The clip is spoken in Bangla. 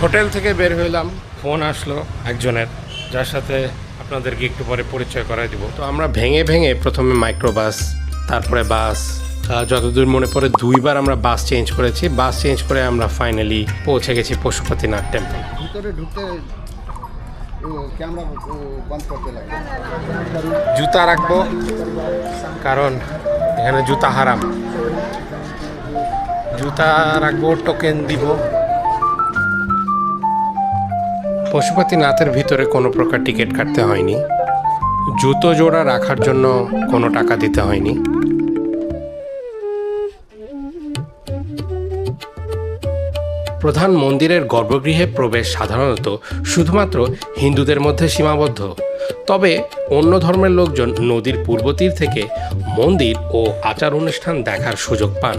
হোটেল থেকে বের হইলাম, ফোন আসলো একজনের, যার সাথে আপনাদেরকে একটু পরে পরিচয় করাই দিব। তো আমরা ভেঙে ভেঙে প্রথমে মাইক্রোবাস, তারপরে বাস, যতদূর মনে পড়ে 2বার আমরা বাস চেঞ্জ করেছি। বাস চেঞ্জ করে আমরা ফাইনালি পৌঁছে গেছি পশুপতিনাথ টেম্পল। ভিতরে ঢুকতে ক্যামেরা বন্ধ করতে লাগে। জুতা রাখবো কারণ এখানে জুতা হারাম। জুতা রাখবো, টোকেন দিব। পশুপতিনাথের ভিতরে কোনো প্রকার টিকিট কাটতে হয়নি, জুতো জোড়া রাখার জন্য কোনো টাকা দিতে হয়নি। প্রধান মন্দিরের গর্ভগৃহে প্রবেশ সাধারণত শুধুমাত্র হিন্দুদের মধ্যে সীমাবদ্ধ, তবে অন্য ধর্মের লোকজন নদীর পূর্ব তীর থেকে মন্দির ও আচার অনুষ্ঠান দেখার সুযোগ পান।